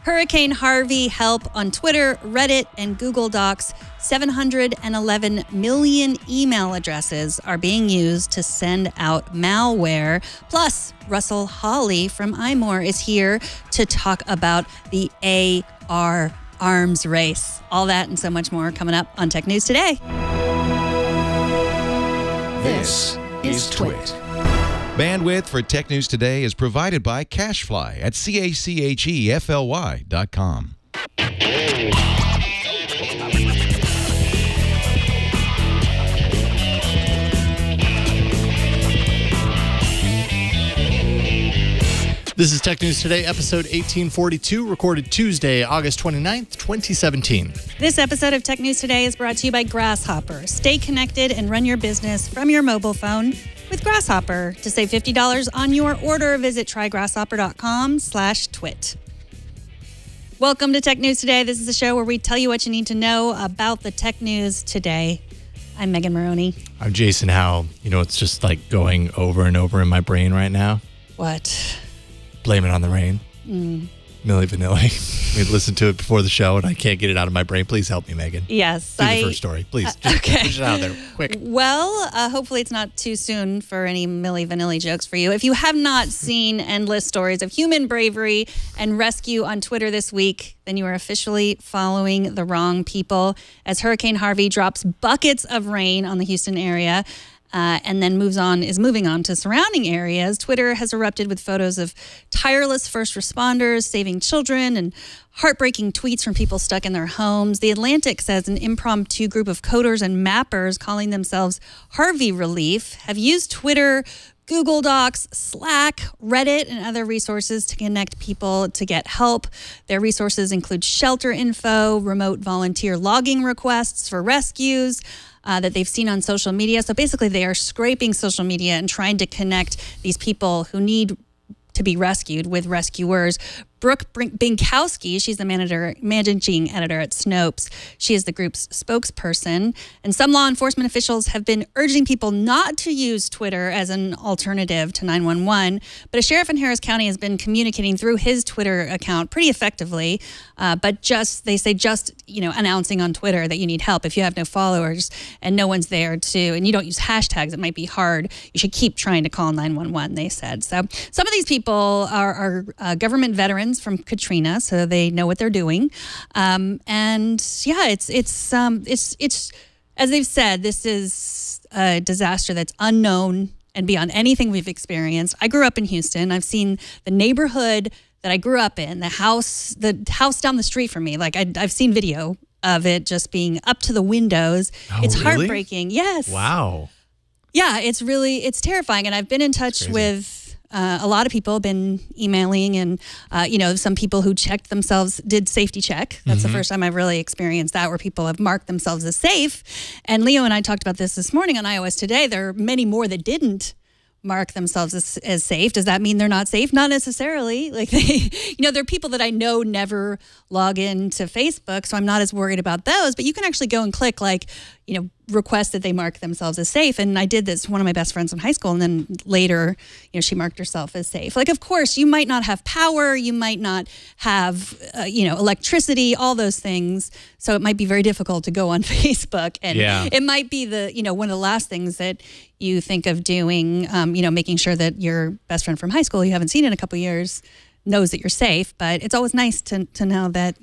Hurricane Harvey help on Twitter, Reddit, and Google Docs. 711 million email addresses are being used to send out malware. Plus, Russell Hawley from iMore is here to talk about the AR arms race. All that and so much more coming up on Tech News Today. This is Twit. Bandwidth for Tech News Today is provided by CacheFly at CACHEFLY.com. This is Tech News Today, episode 1842, recorded Tuesday, August 29th, 2017. This episode of Tech News Today is brought to you by Grasshopper. Stay connected and run your business from your mobile phone with Grasshopper. To save $50 on your order, visit trygrasshopper.com/twit. Welcome to Tech News Today. This is a show where we tell you what you need to know about the tech news today. I'm Megan Maroney. I'm Jason Howell. You know, it's just like going over and over in my brain right now. What? Blame It on the Rain. Milli Vanilli. We listened to it before the show, and I can't get it out of my brain. Please help me, Megan. Yes. Do the first story. Please. Just push it out of there. Quick. Well, hopefully it's not too soon for any Milli Vanilli jokes for you. If you have not seen endless stories of human bravery and rescue on Twitter this week, then you are officially following the wrong people. As Hurricane Harvey drops buckets of rain on the Houston area, and then is moving on to surrounding areas, Twitter has erupted with photos of tireless first responders saving children and heartbreaking tweets from people stuck in their homes. The Atlantic says an impromptu group of coders and mappers calling themselves Harvey Relief have used Twitter, Google Docs, Slack, Reddit, and other resources to connect people to get help. Their resources include shelter info, remote volunteer logging requests for rescues, that they've seen on social media. So basically they are scraping social media and trying to connect these people who need to be rescued with rescuers. Brooke Binkowski, she's the managing editor at Snopes. She is the group's spokesperson. And some law enforcement officials have been urging people not to use Twitter as an alternative to 911. But a sheriff in Harris County has been communicating through his Twitter account pretty effectively. But they say announcing on Twitter that you need help. If you have no followers and no one's there and you don't use hashtags, it might be hard. You should keep trying to call 911, they said. So some of these people are government veterans from Katrina, so they know what they're doing. And yeah, it's as they've said, this is a disaster that's unknown and beyond anything we've experienced. I grew up in Houston. I've seen the neighborhood that I grew up in, the house down the street from me. Like I've seen video of it just being up to the windows. Oh, it's really? heartbreaking. Yes. Wow. Yeah, it's terrifying. And I've been in touch with a lot of people, have been emailing, and some people who checked themselves, did safety check. That's the first time I've really experienced that, where people have marked themselves as safe. And Leo and I talked about this morning on iOS Today. There are many more that didn't mark themselves as safe. Does that mean they're not safe? Not necessarily. Like there are people that I know never log into Facebook, so I'm not as worried about those. But you can actually go and click request that they mark themselves as safe. And I did this, one of my best friends in high school, and then later, she marked herself as safe. Like, of course, you might not have power, you might not have, electricity, all those things. So it might be very difficult to go on Facebook. And it might be one of the last things that you think of doing, making sure that your best friend from high school you haven't seen in a couple of years knows that you're safe. But it's always nice to know that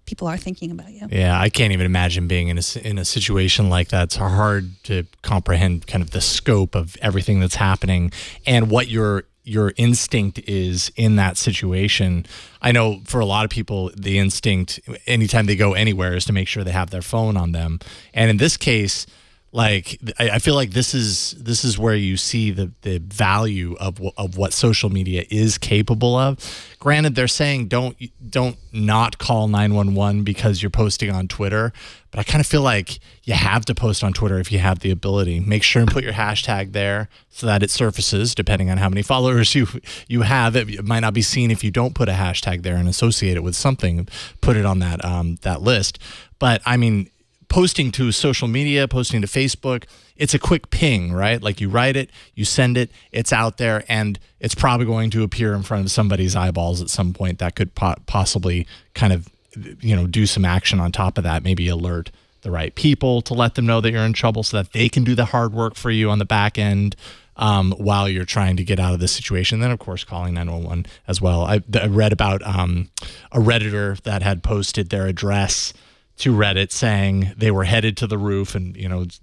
people are thinking about you. Yeah, I can't even imagine being in a situation like that. It's hard to comprehend kind of the scope of everything that's happening and what your instinct is in that situation. I know for a lot of people, the instinct anytime they go anywhere is to make sure they have their phone on them. And in this case, like, I feel like this is where you see the value of what social media is capable of. Granted, they're saying don't not call 911 because you're posting on Twitter, but I kind of feel like you have to post on Twitter if you have the ability. Make sure and put your hashtag there so that it surfaces, depending on how many followers you have. It might not be seen if you don't put a hashtag there and associate it with something. Put it on that list. But I mean, posting to social media, posting to Facebook, it's a quick ping, right? Like you write it, you send it, it's out there, and it's probably going to appear in front of somebody's eyeballs at some point that could possibly kind of, do some action on top of that, maybe alert the right people to let them know that you're in trouble so that they can do the hard work for you on the back end while you're trying to get out of this situation. Then, of course, calling 911 as well. I read about a Redditor that had posted their address to Reddit saying they were headed to the roof and,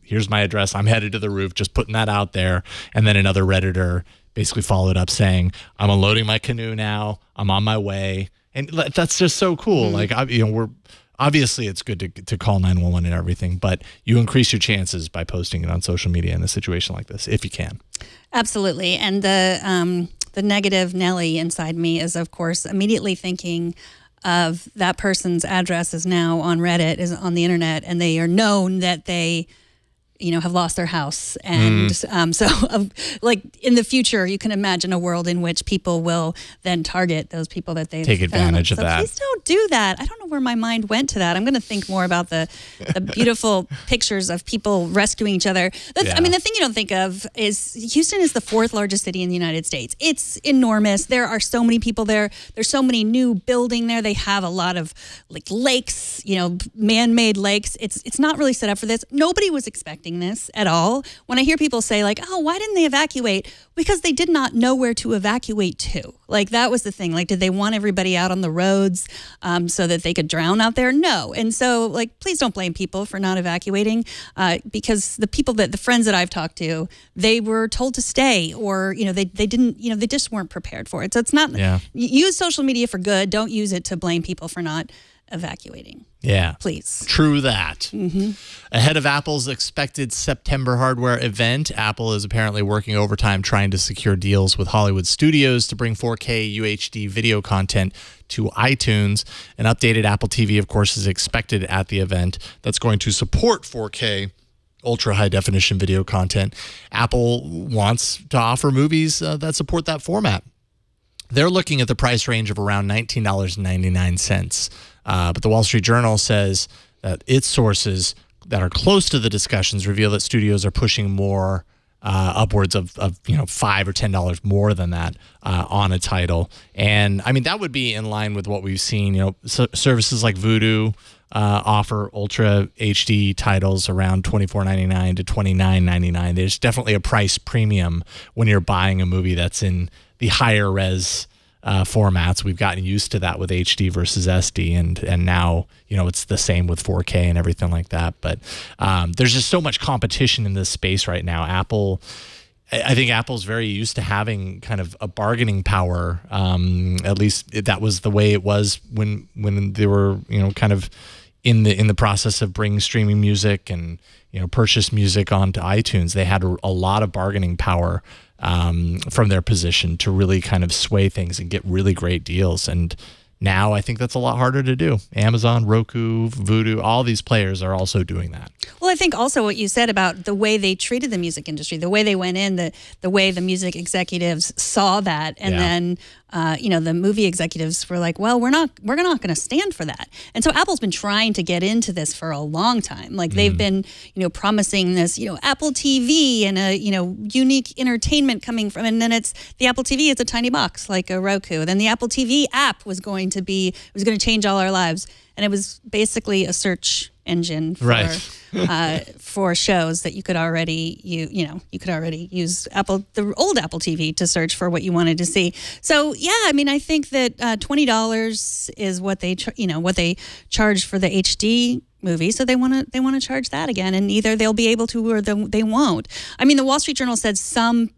here's my address. I'm headed to the roof, just putting that out there. And then another Redditor basically followed up saying, I'm unloading my canoe now. I'm on my way. And that's just so cool. Like, we're obviously it's good to call 911 and everything, but you increase your chances by posting it on social media in a situation like this, if you can. Absolutely. And the negative Nelly inside me is, of course, immediately thinking of that person's address is now on Reddit, is on the internet, and they are known that they have lost their house. And like in the future, you can imagine a world in which people will then target those people that they take advantage of that. Please don't do that. I don't know where my mind went to that. I'm going to think more about the beautiful pictures of people rescuing each other. I mean, the thing you don't think of is Houston is the 4th largest city in the United States. It's enormous. There are so many people there. There's so many new building there. They have a lot of lakes, man-made lakes. It's not really set up for this. Nobody was expecting this at all. When I hear people say oh, why didn't they evacuate? Because they did not know where to evacuate to. That was the thing. Did they want everybody out on the roads so that they could drown out there? No. And so please don't blame people for not evacuating because the friends that I've talked to, they were told to stay or, they didn't, they just weren't prepared for it. So it's not, use social media for good. Don't use it to blame people for not evacuating. Yeah. Please. True that. Ahead of Apple's expected September hardware event, Apple is apparently working overtime trying to secure deals with Hollywood studios to bring 4K UHD video content to iTunes. An updated Apple TV, of course, is expected at the event that's going to support 4K ultra high definition video content. Apple wants to offer movies that support that format. They're looking at the price range of around $19.99. But the Wall Street Journal says that its sources that are close to the discussions reveal that studios are pushing more upwards of $5 or $10 more than that on a title. And I mean, that would be in line with what we've seen. Services like Vudu offer ultra HD titles around $24.99 to $29.99. There's definitely a price premium when you're buying a movie that's in the higher res formats. We've gotten used to that with HD versus SD, and now it's the same with 4K and everything like that. But there's just so much competition in this space right now. I think Apple's very used to having kind of a bargaining power. At least that was the way it was when they were kind of in the process of bringing streaming music and purchase music onto iTunes. They had a lot of bargaining power from their position to really kind of sway things and get really great deals. And now I think that's a lot harder to do. Amazon, Roku, Vudu, all these players are also doing that. Well, I think also what you said about the way they treated the music industry, the way they went in, the way the music executives saw that, and then the movie executives were like, well, we're not going to stand for that. And so Apple's been trying to get into this for a long time. They've been, promising this, Apple TV and a, unique entertainment coming from, and then it's the Apple TV. It's a tiny box like a Roku. Then the Apple TV app was going to change all our lives. And it was basically a search engine for shows that you could already use the old Apple TV to search for what you wanted to see. So I mean, I think that $20 is what they charge for the HD movie. So they want to charge that again, and either they'll be able to or they won't. I mean, the Wall Street Journal said some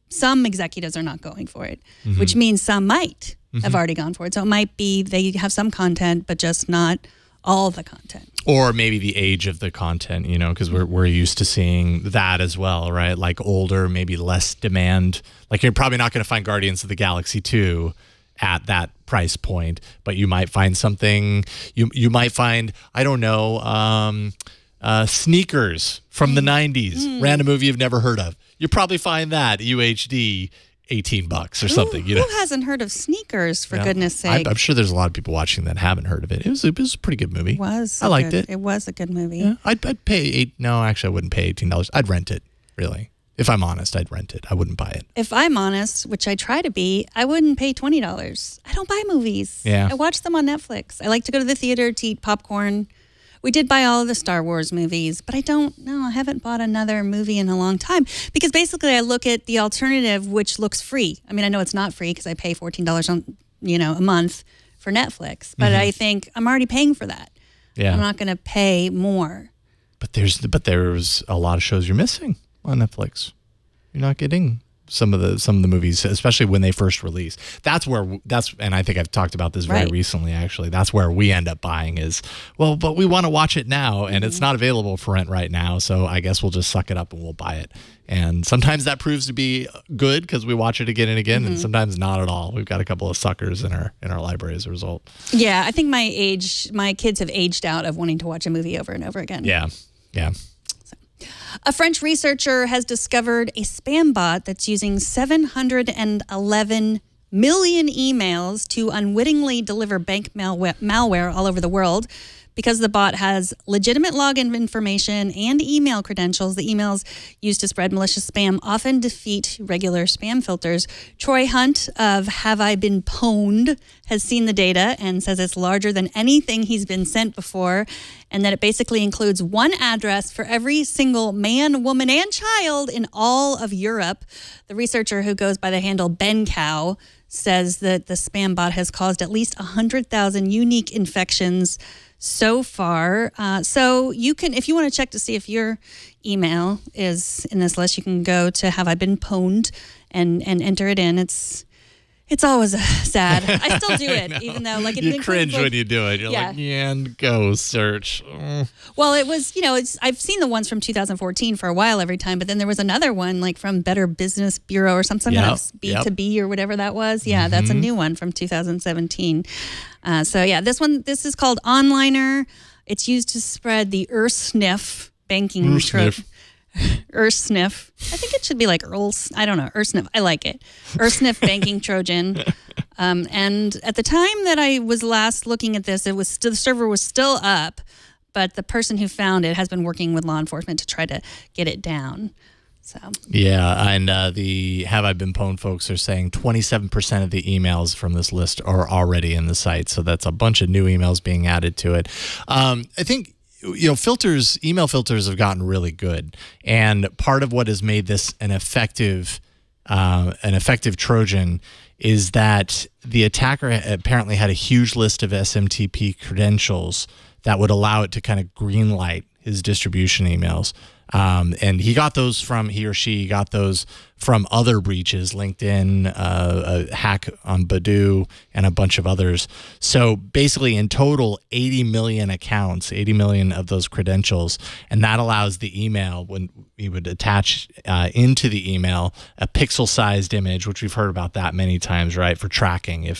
executives are not going for it, which means some might have already gone for it. So it might be they have some content, but just not all the content. Or maybe the age of the content, because we're used to seeing that as well, right? Like older, maybe less demand. Like you're probably not going to find Guardians of the Galaxy 2 at that price point, but you might find something, you might find, I don't know, Sneakers from the 90s, random movie you've never heard of. You'll probably find that UHD $18 or something. Who hasn't heard of Sneakers, for goodness sake? I'm sure there's a lot of people watching that haven't heard of it. It was a pretty good movie. I liked it. It was a good movie. Yeah, I'd pay No, actually, I wouldn't pay $18. I'd rent it, really. If I'm honest, I'd rent it. I wouldn't buy it. If I'm honest, which I try to be, I wouldn't pay $20. I don't buy movies. Yeah. I watch them on Netflix. I like to go to the theater to eat popcorn. We did buy all of the Star Wars movies, but I haven't bought another movie in a long time because basically I look at the alternative, which looks free. I mean, I know it's not free because I pay $14 a month for Netflix, but I think I'm already paying for that. Yeah. I'm not going to pay more. But there's a lot of shows you're missing on Netflix. You're not getting some of the movies, especially when they first release. And I think I've talked about this very recently, actually. That's where we end up buying is, well, but we want to watch it now, and it's not available for rent right now, so I guess we'll just suck it up and we'll buy it. And sometimes that proves to be good because we watch it again and again, and sometimes not at all. We've got a couple of suckers in our library as a result. Yeah, I think my kids have aged out of wanting to watch a movie over and over again. Yeah. A French researcher has discovered a Spambot that's using 711 million emails to unwittingly deliver bank malware all over the world. Because the bot has legitimate login information and email credentials, the emails used to spread malicious spam often defeat regular spam filters. Troy Hunt of Have I Been Pwned has seen the data and says it's larger than anything he's been sent before, and that it basically includes one address for every single man, woman, and child in all of Europe. The researcher, who goes by the handle Ben Cow, says that the spam bot has caused at least 100,000 unique infections so far. So you can, if you want to check to see if your email is in this list, you can go to Have I Been Pwned and enter it in. It's always sad. I still do it, even though you cringe when you do it. You're like, and go search. Well, it was, I've seen the ones from 2014 for a while every time, but then there was another one like from Better Business Bureau or something, B2B or whatever that was. Yeah, that's a new one from 2017. This is called Onliner. It's used to spread the Ursniff banking Ursniff. I think it should be like Earl's. I don't know. Ursniff. I like it. Ursniff banking Trojan. And at the time that I was last looking at this, the server was still up, but the person who found it has been working with law enforcement to try to get it down. So. Yeah, and the Have I Been Pwned folks are saying 27% of the emails from this list are already in the site. So that's a bunch of new emails being added to it. I think email filters have gotten really good, and part of what has made this an effective Trojan is that the attacker apparently had a huge list of SMTP credentials that would allow it to kind of green light his distribution emails. And he or she got those from other breaches, LinkedIn, a hack on Badoo, and a bunch of others. So basically in total, 80 million accounts, 80 million of those credentials. And that allows the email, when we would attach into the email a pixel-sized image, which we've heard about that many times, right, for tracking.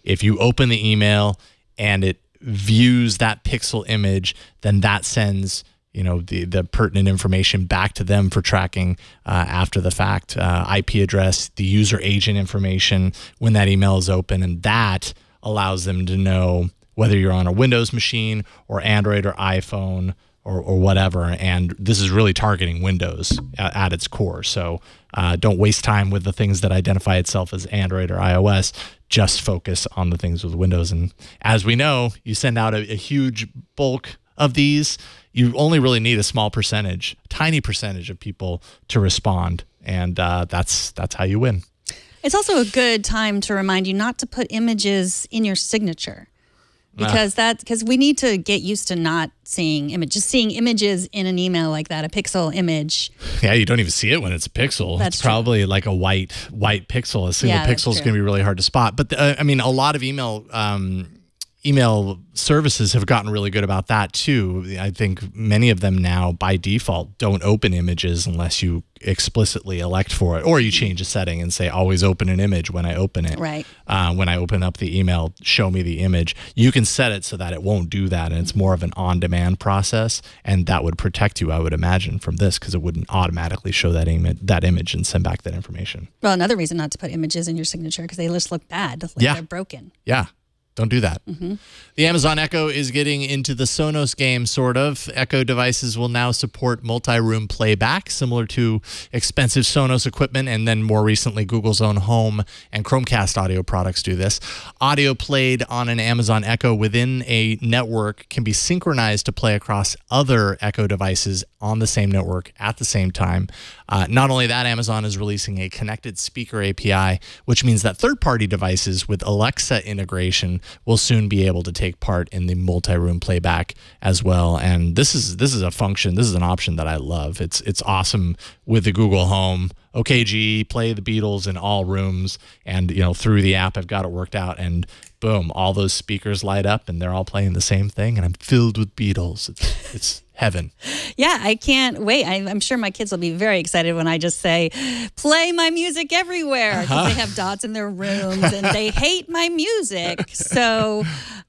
If you open the email and it views that pixel image, then that sends the pertinent information back to them for tracking after the fact, IP address, the user agent information when that email is open, and that allows them to know whether you're on a Windows machine or Android or iPhone or whatever. And this is really targeting Windows at its core. So don't waste time with the things that identify itself as Android or iOS. Just focus on the things with Windows. And as we know, you send out a huge bulk of these, you only really need a small percentage, tiny percentage of people to respond, and that's how you win. It's also a good time to remind you not to put images in your signature, because we need to get used to not seeing images. Just seeing images in an email like that, a pixel image. Yeah, you don't even see it when it's a pixel. It's probably like a white pixel. A single pixel is going to be really hard to spot. But a lot of email email services have gotten really good about that too. I think many of them now by default don't open images unless you explicitly elect for it, or you change a setting and say always open an image when I open it. Right. When I open up the email, show me the image. You can set it so that it won't do that, and it's more of an on-demand process, and that would protect you, I would imagine, from this, because it wouldn't automatically show that image and send back that information. Well, another reason not to put images in your signature, because they just look bad, like they're broken. Yeah. Don't do that. Mm-hmm. The Amazon Echo is getting into the Sonos game, sort of. Echo devices will now support multi-room playback, similar to expensive Sonos equipment, and then more recently Google's own Home and Chromecast audio products do this. Audio played on an Amazon Echo within a network can be synchronized to play across other Echo devices on the same network at the same time. Not only that, Amazon is releasing a connected speaker API, which means that third-party devices with Alexa integration will soon be able to take part in the multi-room playback as well. And this is a function, this is an option that I love. It's awesome with the Google Home. Okay, G, play the Beatles in all rooms, and through the app I've got it worked out, and boom, all those speakers light up and they're all playing the same thing, and I'm filled with Beatles. It's heaven. Yeah, I can't wait. I'm sure my kids will be very excited when I just say, play my music everywhere, because they have dots in their rooms and they hate my music. So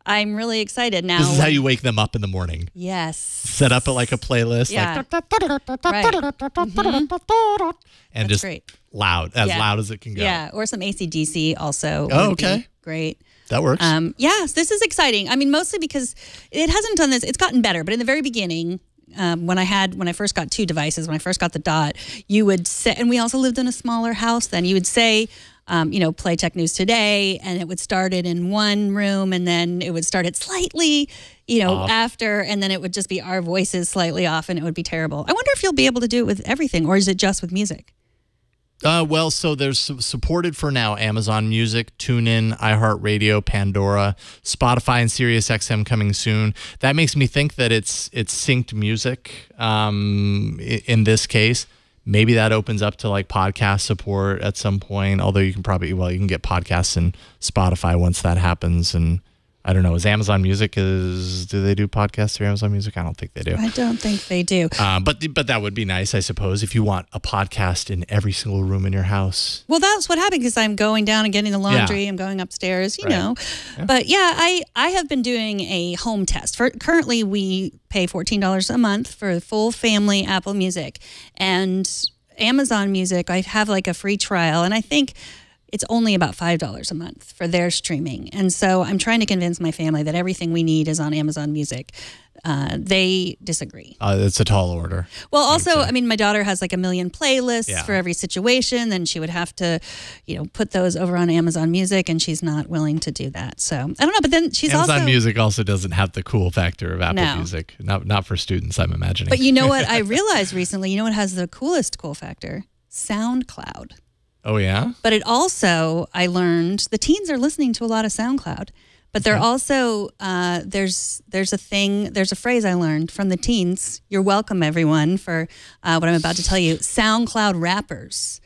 I'm really excited now. This is how you wake them up in the morning. Yes. Set up like a playlist. Yeah. Like, Right. Mm-hmm. And That's just great. loud as it can go. Yeah, or some AC/DC also. Oh, would be okay. Great. That works. Yes, this is exciting. I mean, mostly because it hasn't done this. It's gotten better, but in the very beginning, when I first got two devices, when I first got the Dot, you would say, and we also lived in a smaller house then, you would say, play Tech News Today, and it would start it in one room, and then it would start it slightly, off. After, and then it would just be our voices slightly off, and it would be terrible. I wonder if you'll be able to do it with everything, or is it just with music? Well, so there's supported for now Amazon Music, TuneIn, iHeartRadio, Pandora, Spotify, and SiriusXM coming soon. That makes me think that it's synced music in this case. Maybe that opens up to like podcast support at some point, although you can get podcasts in Spotify once that happens. And I don't know, is Amazon Music, do they do podcasts through Amazon Music? I don't think they do. I don't think they do. But that would be nice, I suppose, if you want a podcast in every single room in your house. Well, that's what happened, because I'm going down and getting the laundry. Yeah. I'm going upstairs, you Right. know. Yeah. But yeah, I have been doing a home test. Currently, we pay $14 a month for full family Apple Music. And Amazon Music, I have like a free trial, and I think it's only about $5 a month for their streaming. And so I'm trying to convince my family that everything we need is on Amazon Music. They disagree. It's a tall order. Well, also, I mean, my daughter has like a million playlists for every situation. Then she would have to, put those over on Amazon Music, and she's not willing to do that. So I don't know. But then she's Amazon Music also doesn't have the cool factor of Apple Music. Not for students, I'm imagining. But you know what I realized recently? You know what has the coolest cool factor? SoundCloud. Oh, yeah? But it also, I learned, the teens are listening to a lot of SoundCloud. But they're also, there's a phrase I learned from the teens. You're welcome, everyone, for what I'm about to tell you. SoundCloud rappers.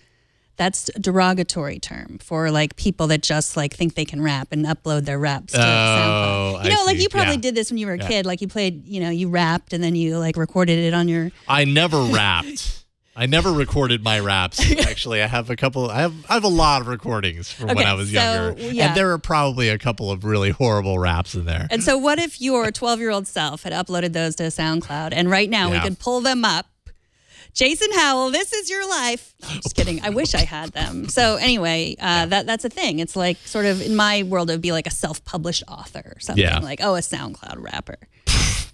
That's a derogatory term for like people that just like think they can rap and upload their raps to SoundCloud. Like you probably did this when you were a kid. Like you played, you rapped and then you like recorded it on your. I never rapped. I never recorded my raps. Actually, I have a lot of recordings from when I was younger. Yeah. And there are probably a couple of really horrible raps in there. And so what if your 12-year-old self had uploaded those to SoundCloud, and right now we could pull them up? Jason Howell, this is your life. No, I'm just kidding. I wish I had them. So anyway, that's a thing. It's like sort of in my world, it would be like a self-published author or something. Yeah. Like, a SoundCloud rapper.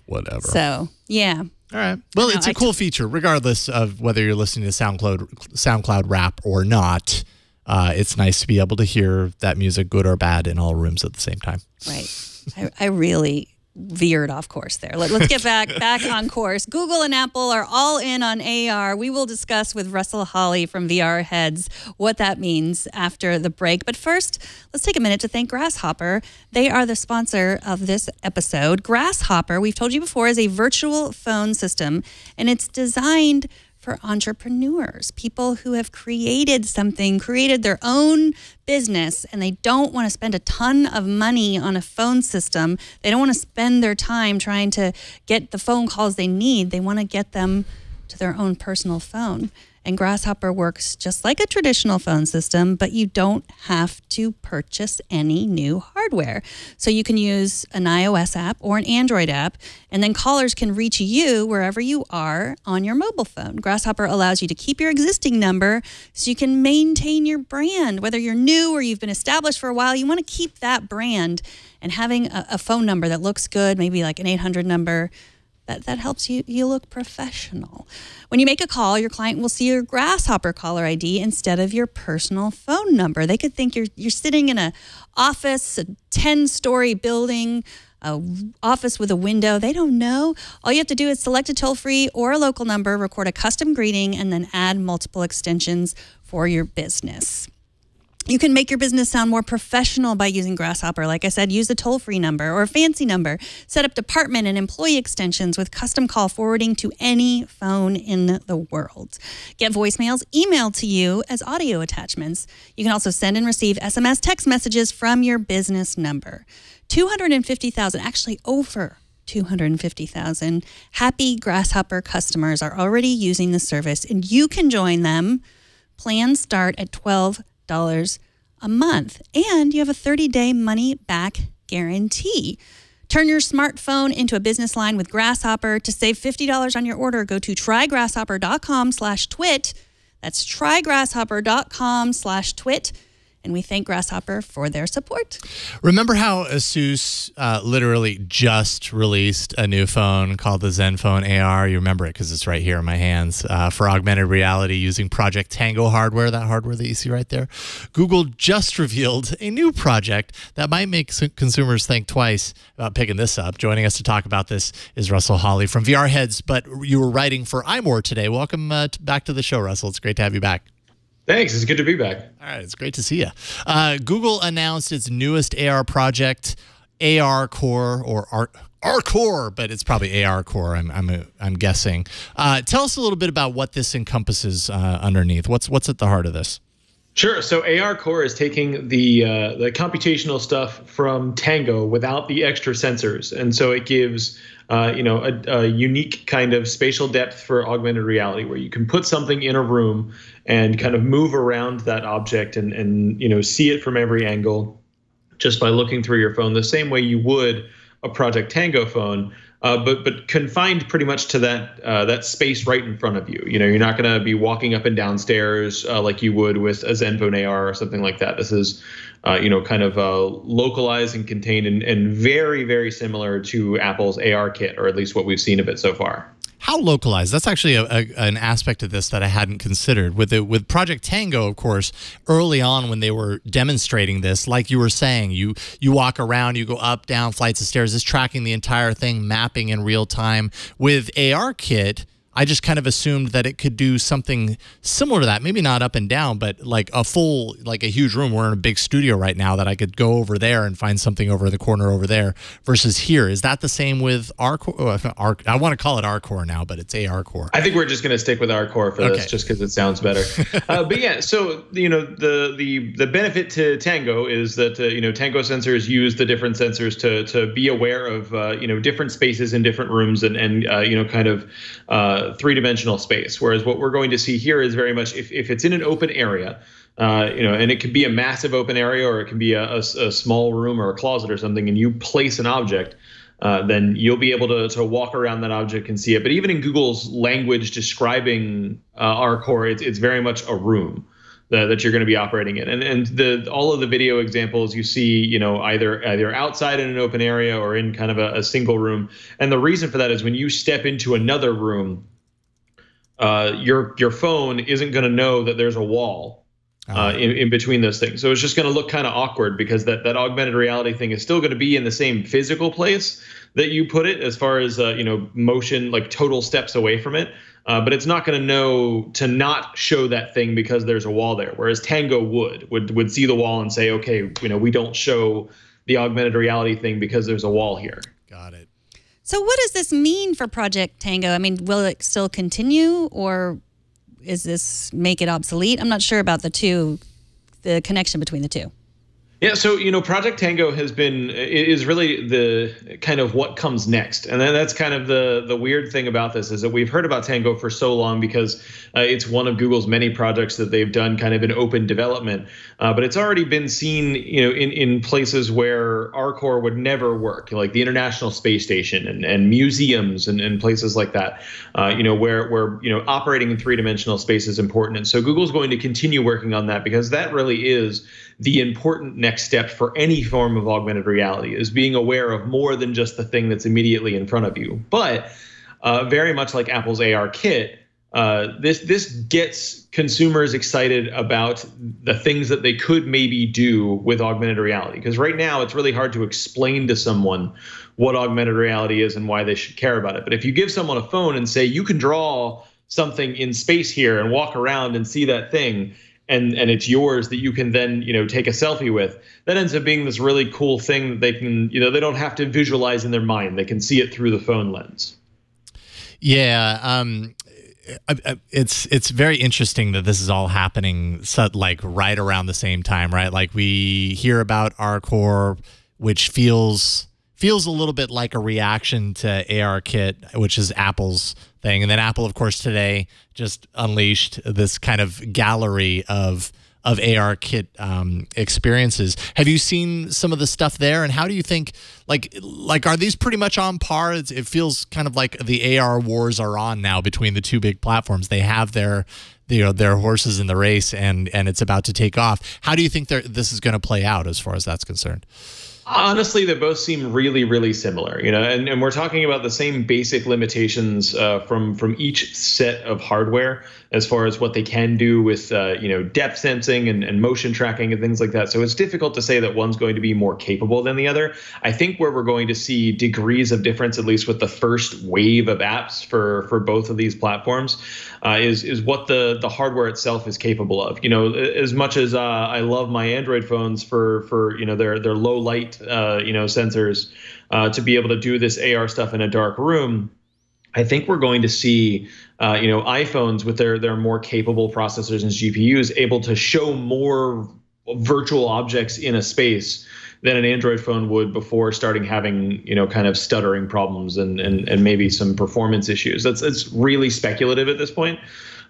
Whatever. So, yeah. All right. Well, it's a cool feature, regardless of whether you're listening to SoundCloud rap or not. It's nice to be able to hear that music, good or bad, in all rooms at the same time. Right. I really veered off course there. Let's get back on course. Google and Apple are all in on AR. We will discuss with Russell Hawley from VR Heads what that means after the break. But first, let's take a minute to thank Grasshopper. They are the sponsor of this episode. Grasshopper, we've told you before, is a virtual phone system, and it's designed for entrepreneurs, people who have created something, created their own business, and they don't want to spend a ton of money on a phone system. They don't want to spend their time trying to get the phone calls they need. They want to get them to their own personal phone. And Grasshopper works just like a traditional phone system, but you don't have to purchase any new hardware. So you can use an iOS app or an Android app, and then callers can reach you wherever you are on your mobile phone. Grasshopper allows you to keep your existing number so you can maintain your brand. Whether you're new or you've been established for a while, you want to keep that brand. And having a phone number that looks good, maybe like an 800 number, that helps you look professional. When you make a call, your client will see your Grasshopper caller ID instead of your personal phone number. They could think you're sitting in an office, a 10-story building, an office with a window. They don't know. All you have to do is select a toll-free or a local number, record a custom greeting, and then add multiple extensions for your business. You can make your business sound more professional by using Grasshopper. Like I said, use a toll-free number or a fancy number. Set up department and employee extensions with custom call forwarding to any phone in the world. Get voicemails emailed to you as audio attachments. You can also send and receive SMS text messages from your business number. 250,000, actually over 250,000 happy Grasshopper customers are already using the service, and you can join them. Plans start at $12 a month, and you have a 30-day money-back guarantee. Turn your smartphone into a business line with Grasshopper. To save $50 on your order, go to trygrasshopper.com/twit. That's trygrasshopper.com/twit. And we thank Grasshopper for their support. Remember how ASUS literally just released a new phone called the Zenfone AR? You remember it because it's right here in my hands for augmented reality using Project Tango hardware, that hardware that you see right there. Google just revealed a new project that might make consumers think twice about picking this up. Joining us to talk about this is Russell Hawley from VR Heads, but you were writing for iMore today. Welcome back to the show, Russell. It's great to have you back. Thanks. It's good to be back. All right. It's great to see you. Google announced its newest AR project, AR Core, or ARCore, but it's probably AR Core, I'm guessing. Tell us a little bit about what this encompasses underneath. What's at the heart of this? Sure. So AR Core is taking the computational stuff from Tango without the extra sensors, and so it gives a unique kind of spatial depth for augmented reality, where you can put something in a room and kind of move around that object and see it from every angle just by looking through your phone, the same way you would a Project Tango phone. But confined pretty much to that space right in front of you. You're not going to be walking up and down stairs like you would with a Zenfone AR or something like that. This is, kind of localized and contained and very, very similar to Apple's ARKit, or at least what we've seen of it so far. How localized? That's actually an aspect of this that I hadn't considered. With Project Tango, of course, early on when they were demonstrating this, like you were saying, you walk around, you go up, down flights of stairs, it's tracking the entire thing, mapping in real time. With ARKit, I just kind of assumed that it could do something similar to that. Maybe not up and down, but like a huge room. We're in a big studio right now that I could go over there and find something over the corner over there versus here. Is that the same with ARCore? I want to call it ARCore now, but it's ARCore. I think we're just going to stick with ARCore for this just because it sounds better. But yeah, so, the benefit to Tango is that, Tango sensors use the different sensors to be aware of, different spaces in different rooms and kind of three-dimensional space, whereas what we're going to see here is very much if it's in an open area, and it could be a massive open area or it can be a small room or a closet or something, and you place an object, then you'll be able to walk around that object and see it. But even in Google's language describing ARCore, it's very much a room that you're going to be operating in, and all of the video examples you see, either outside in an open area or in kind of a single room. And the reason for that is when you step into another room, your phone isn't going to know that there's a wall in between those things. So it's just going to look kind of awkward because that augmented reality thing is still going to be in the same physical place that you put it, as far as motion, like total steps away from it. But it's not going to know to not show that thing because there's a wall there. Whereas Tango would see the wall and say, okay, we don't show the augmented reality thing because there's a wall here. Got it. So what does this mean for Project Tango? I mean, will it still continue, or is this make it obsolete? I'm not sure about the connection between the two. Yeah, so Project Tango is really the kind of what comes next, and then that's kind of the weird thing about this is that we've heard about Tango for so long because it's one of Google's many projects that they've done kind of in open development, but it's already been seen in places where RCore would never work, like the International Space Station and museums and places like that, where operating in three-dimensional space is important, and so Google's going to continue working on that because that really is the important next step for any form of augmented reality, is being aware of more than just the thing that's immediately in front of you. But very much like Apple's ARKit, this gets consumers excited about the things that they could maybe do with augmented reality. Because right now it's really hard to explain to someone what augmented reality is and why they should care about it. But if you give someone a phone and say, you can draw something in space here and walk around and see that thing, and it's yours that you can then take a selfie with, that ends up being this really cool thing that they can they don't have to visualize in their mind. They can see it through the phone lens. Yeah, it's very interesting that this is all happening like right around the same time, right? Like we hear about RCore, which feels a little bit like a reaction to ARKit, which is Apple's thing. And then Apple, of course, today just unleashed this kind of gallery of ARKit experiences. Have you seen some of the stuff there? And how do you think, like are these pretty much on par? It feels kind of like the AR wars are on now between the two big platforms. They have their horses in the race, and it's about to take off. How do you think this is going to play out as far as that's concerned? Honestly, they both seem really, really similar, and we're talking about the same basic limitations from each set of hardware as far as what they can do with depth sensing and motion tracking and things like that. So it's difficult to say that one's going to be more capable than the other. I think where we're going to see degrees of difference, at least with the first wave of apps for both of these platforms, is what the hardware itself is capable of. As much as I love my Android phones for their low light sensors to be able to do this AR stuff in a dark room, I think we're going to see iPhones with their more capable processors and GPUs able to show more virtual objects in a space than an Android phone would before starting having kind of stuttering problems and maybe some performance issues. It's really speculative at this point.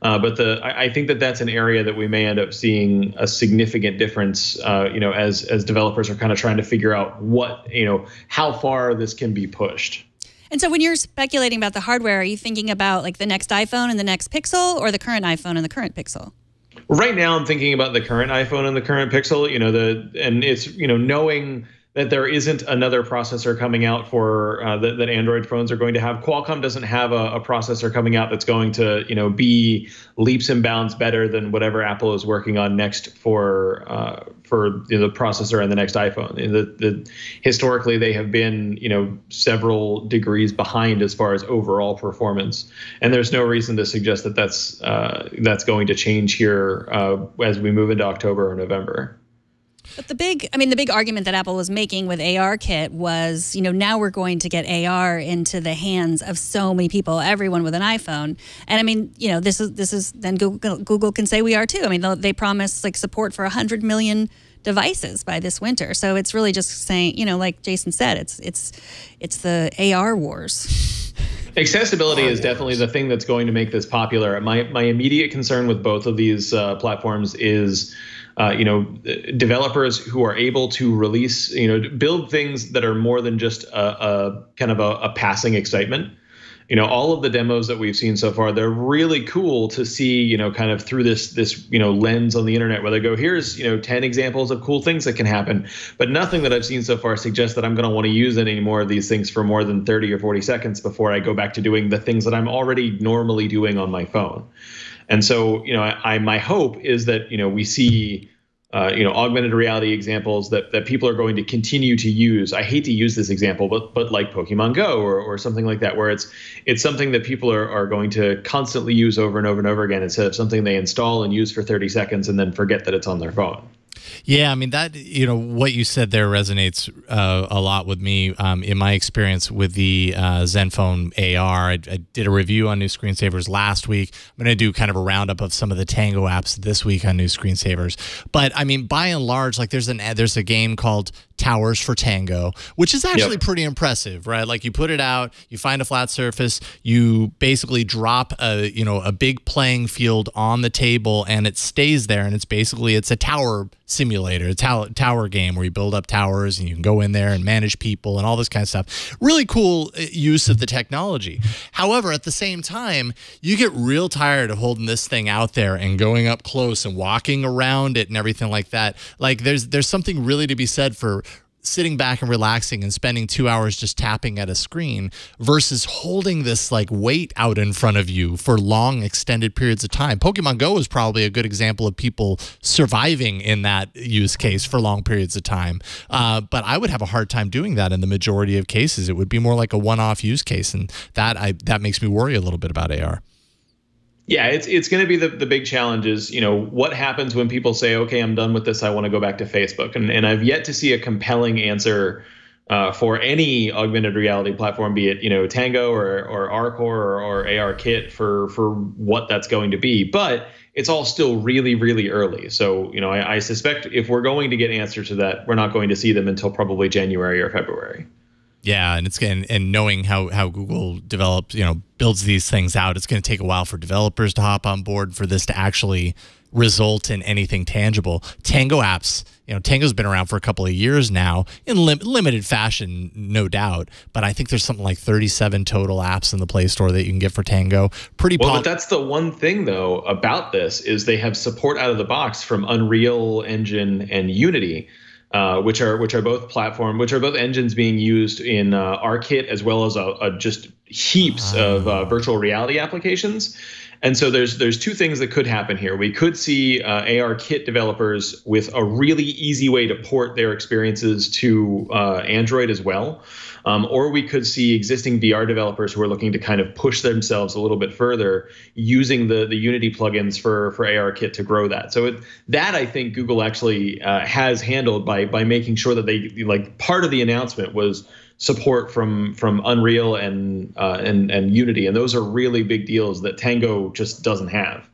But I think that's an area that we may end up seeing a significant difference, as developers are kind of trying to figure out how far this can be pushed. And so when you're speculating about the hardware, are you thinking about like the next iPhone and the next Pixel, or the current iPhone and the current Pixel? Right now, I'm thinking about the current iPhone and the current Pixel. And it's knowing that there isn't another processor coming out for that Android phones are going to have. Qualcomm doesn't have a processor coming out that's going to be leaps and bounds better than whatever Apple is working on next for the processor and the next iPhone. Historically, they have been several degrees behind as far as overall performance, and there's no reason to suggest that that's going to change here as we move into October or November. But the big argument that Apple was making with ARKit was, now we're going to get AR into the hands of so many people, everyone with an iPhone. And this is then Google can say we are too. They promise like support for 100 million devices by this winter. So it's really just saying, like Jason said, it's the AR wars. Accessibility is definitely the thing that's going to make this popular. My immediate concern with both of these platforms is developers who are able to release, build things that are more than just a kind of a passing excitement. All of the demos that we've seen so far, they're really cool to see, kind of through this lens on the internet where they go, here's, 10 examples of cool things that can happen. But nothing that I've seen so far suggests that I'm going to want to use any more of these things for more than 30 or 40 seconds before I go back to doing the things that I'm already normally doing on my phone. And so, my hope is that, we see, augmented reality examples that people are going to continue to use. I hate to use this example, but like Pokemon Go or something like that, where it's something that people are going to constantly use over and over and over again instead of something they install and use for 30 seconds and then forget that it's on their phone. Yeah, I mean, that, what you said there resonates a lot with me. In my experience with the Zenfone AR, I did a review on new screensavers last week. I'm going to do kind of a roundup of some of the Tango apps this week on new screensavers. But I mean, by and large, like there's a game called Towers for Tango, which is actually pretty impressive, right? Like you put it out, you find a flat surface, you basically drop a big playing field on the table, and it stays there. And it's a tower simulator, a tower game where you build up towers and you can go in there and manage people and all this kind of stuff. Really cool use of the technology. However, at the same time, you get real tired of holding this thing out there and going up close and walking around it and everything like that. Like there's something really to be said for sitting back and relaxing and spending 2 hours just tapping at a screen versus holding this like weight out in front of you for long extended periods of time. Pokemon Go is probably a good example of people surviving in that use case for long periods of time. But I would have a hard time doing that in the majority of cases. It would be more like a one-off use case, and that makes me worry a little bit about AR. Yeah, it's going to be the big challenge is, what happens when people say, okay, I'm done with this, I want to go back to Facebook. And I've yet to see a compelling answer for any augmented reality platform, be it, Tango or Arcor or ARKit for what that's going to be. But it's all still really, really early. So, I suspect if we're going to get answers to that, we're not going to see them until probably January or February. Yeah, and knowing how Google develops, builds these things out, it's going to take a while for developers to hop on board for this to actually result in anything tangible. Tango apps, Tango's been around for a couple of years now in limited fashion, no doubt. But I think there's something like 37 total apps in the Play Store that you can get for Tango. But that's the one thing though about this is they have support out of the box from Unreal Engine and Unity. Which are both engines being used in ArtKit as well as just heaps of virtual reality applications. And so there's two things that could happen here. We could see ARKit developers with a really easy way to port their experiences to Android as well. Or we could see existing VR developers who are looking to kind of push themselves a little bit further using the Unity plugins for ARKit to grow that. So that I think Google actually has handled by making sure that they, like, part of the announcement was support from Unreal and Unity, and those are really big deals that Tango just doesn't have.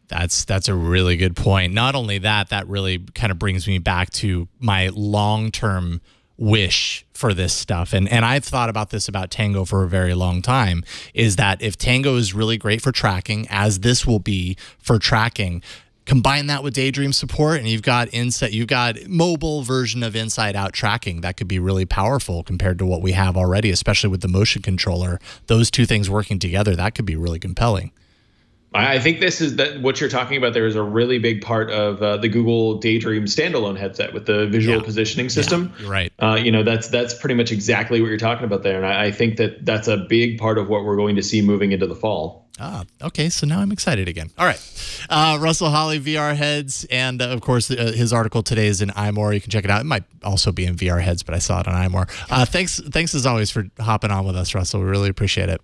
That's a really good point. Not only that really kind of brings me back to my long-term wish for this stuff, and I've thought about this about Tango for a very long time, is that if Tango is really great for tracking, as this will be for tracking, combine that with Daydream support, and you've got mobile version of inside out tracking that could be really powerful compared to what we have already, especially with the motion controller. Those two things working together, that could be really compelling. I think what you're talking about there is a really big part of the Google Daydream standalone headset with the visual positioning system. Yeah, you're right. That's pretty much exactly what you're talking about there. And I think that's a big part of what we're going to see moving into the fall. Okay, so now I'm excited again. All right. Russell Holly, VR Heads, and of course, his article today is in iMore. You can check it out. It might also be in VR Heads, but I saw it on iMore. Thanks as always for hopping on with us, Russell. We really appreciate it.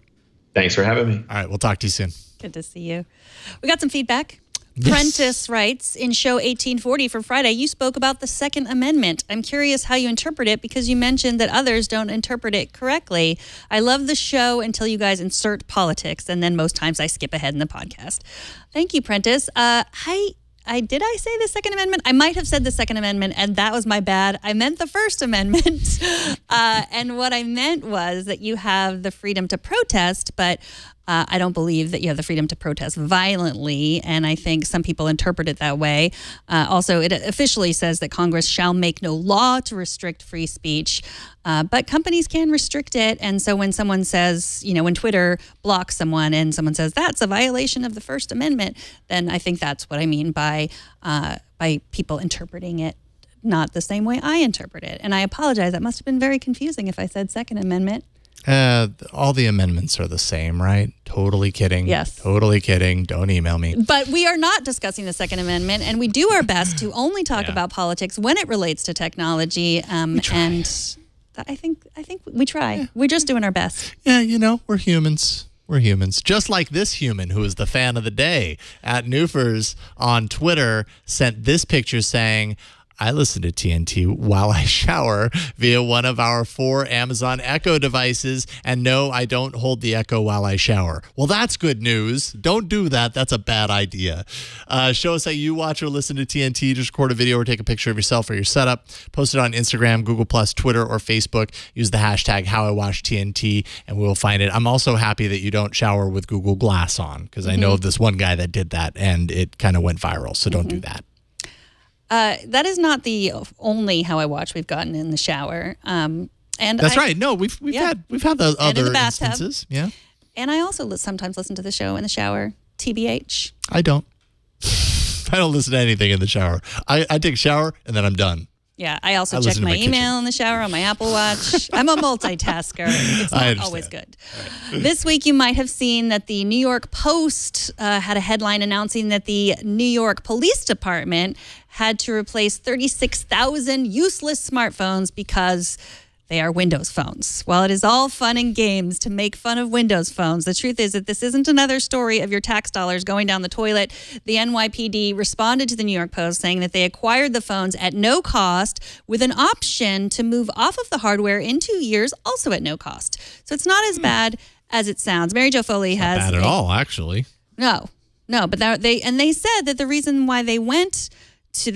Thanks for having me. All right, we'll talk to you soon. Good to see you. We got some feedback. Yes. Prentice writes, in show 1840 for Friday, you spoke about the Second Amendment. I'm curious how you interpret it because you mentioned that others don't interpret it correctly. I love the show until you guys insert politics, and then most times I skip ahead in the podcast. Thank you, Prentice. Did I say the Second Amendment? I might have said the Second Amendment, and that was my bad. I meant the First Amendment. And what I meant was that you have the freedom to protest, but I don't believe that you have the freedom to protest violently, and I think some people interpret it that way. Also, it officially says that Congress shall make no law to restrict free speech, but companies can restrict it. And so when someone says, when Twitter blocks someone and someone says that's a violation of the First Amendment, then I think that's what I mean by people interpreting it not the same way I interpret it. And I apologize. That must have been very confusing if I said Second Amendment. All the amendments are the same, right? Totally kidding. Yes. Totally kidding. Don't email me. But we are not discussing the Second Amendment, and we do our best to only talk about politics when it relates to technology. And I think we try. Yeah. We're just doing our best. Yeah, we're humans. We're humans. Just like this human who is the fan of the day at Newfers on Twitter sent this picture saying, I listen to TNT while I shower via one of our 4 Amazon Echo devices. And no, I don't hold the Echo while I shower. Well, that's good news. Don't do that. That's a bad idea. Show us how you watch or listen to TNT. Just record a video or take a picture of yourself or your setup. Post it on Instagram, Google+, Twitter, or Facebook. Use the hashtag HowIWatchTNT, and we'll find it. I'm also happy that you don't shower with Google Glass on, because I know of this one guy that did that, and it kind of went viral. So don't do that. That is not the only How I Watch we've gotten in the shower. And that's right. No, we've had the other instances. Yeah. And I also sometimes listen to the show in the shower. TBH. I don't. I don't listen to anything in the shower. I take a shower and then I'm done. Yeah, I also check my email in the shower on my Apple Watch. I'm a multitasker. It's not always good. Right. This week, you might have seen that the New York Post had a headline announcing that the New York Police Department had to replace 36,000 useless smartphones because they are Windows phones. While it is all fun and games to make fun of Windows phones, the truth is that this isn't another story of your tax dollars going down the toilet. The NYPD responded to the New York Post saying that they acquired the phones at no cost with an option to move off of the hardware in 2 years, also at no cost. So it's not as bad as it sounds. Mary Jo Foley has... Not bad at all, actually. No, but they said that the reason why they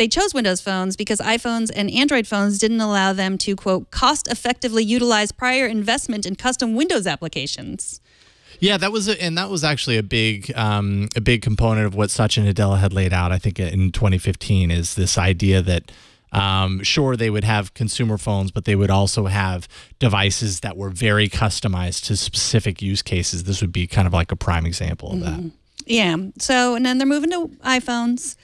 chose Windows phones because iPhones and Android phones didn't allow them to, quote, cost-effectively utilize prior investment in custom Windows applications. Yeah, that was actually a big component of what Satya Nadella had laid out, I think, in 2015, is this idea that sure, they would have consumer phones, but they would also have devices that were very customized to specific use cases. This would be kind of like a prime example of that. Yeah. So, and then they're moving to iPhones.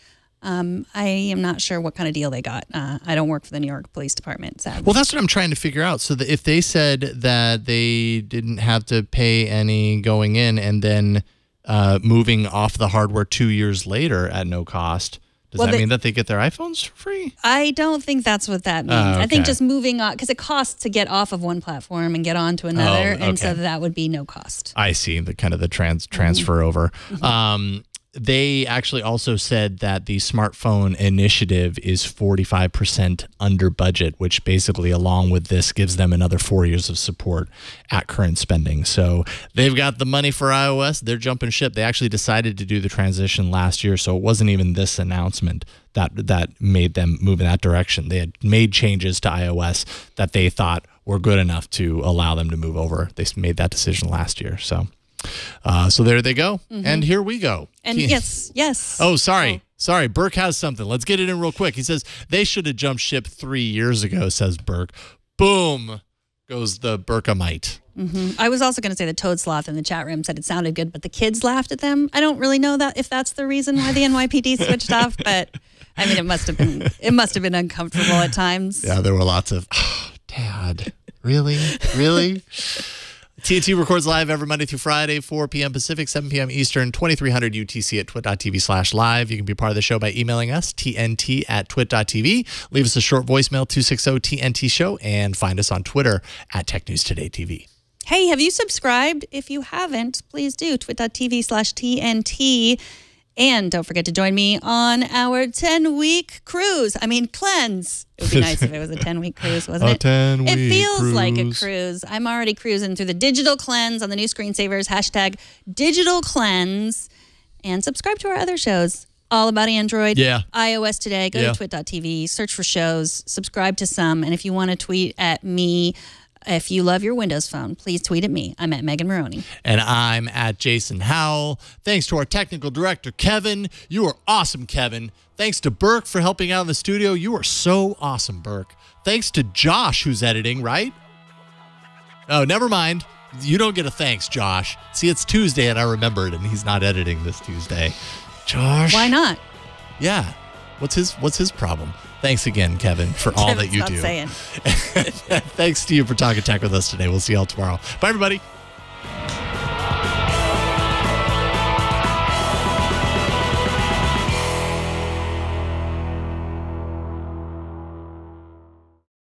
I am not sure what kind of deal they got. I don't work for the New York Police Department, sadly. Well, that's what I'm trying to figure out. So that if they said that they didn't have to pay any going in and then moving off the hardware 2 years later at no cost, does that mean that they get their iPhones for free? I don't think that's what that means. Okay. I think just moving on, because it costs to get off of one platform and get on to another, and so that would be no cost. I see, the kind of the transfer over. They actually also said that the smartphone initiative is 45% under budget, which basically, along with this, gives them another 4 years of support at current spending. So they've got the money for iOS. They're jumping ship. They actually decided to do the transition last year, so it wasn't even this announcement that made them move in that direction. They had made changes to iOS that they thought were good enough to allow them to move over. They made that decision last year, so there they go. And here we go. And yes. Oh, sorry. Burke has something. Let's get it in real quick. He says, they should have jumped ship 3 years ago, says Burke. Boom goes the Burkeamite. I was also going to say the Toad Sloth in the chat room said it sounded good, but the kids laughed at them. I don't really know if that's the reason why the NYPD switched off, but I mean, it must have been uncomfortable at times. Yeah, there were lots of, Dad, really? TNT records live every Monday through Friday, 4 p.m. Pacific, 7 p.m. Eastern, 2300 UTC at twit.tv/live. You can be part of the show by emailing us, tnt@twit.tv. Leave us a short voicemail, 260-TNT-SHOW, and find us on Twitter at TechNewsTodayTV. Hey, have you subscribed? If you haven't, please do, twit.tv/TNT. And don't forget to join me on our 10-week cruise. Cleanse. It would be nice if it was a 10-week cruise, wasn't it? 10-week It feels cruise. like a cruise. I'm already cruising through the digital cleanse on the new screensavers, #digital cleanse. And subscribe to our other shows. All about Android, iOS today. Go to twit.tv, search for shows, subscribe to some. And if you want to tweet at me, if you love your Windows phone, please tweet at me. I'm at Megan Maroney. And I'm at Jason Howell. Thanks to our technical director, Kevin. You are awesome, Kevin. Thanks to Burke for helping out in the studio. You are so awesome, Burke. Thanks to Josh, who's editing, right? Oh, never mind. You don't get a thanks, Josh. See, it's Tuesday, and I remembered, and he's not editing this Tuesday. Josh. Why not? Yeah. What's his problem? Thanks again, Kevin, for all that you do. Saying. Thanks to you for talking tech with us today. We'll see y'all tomorrow. Bye, everybody.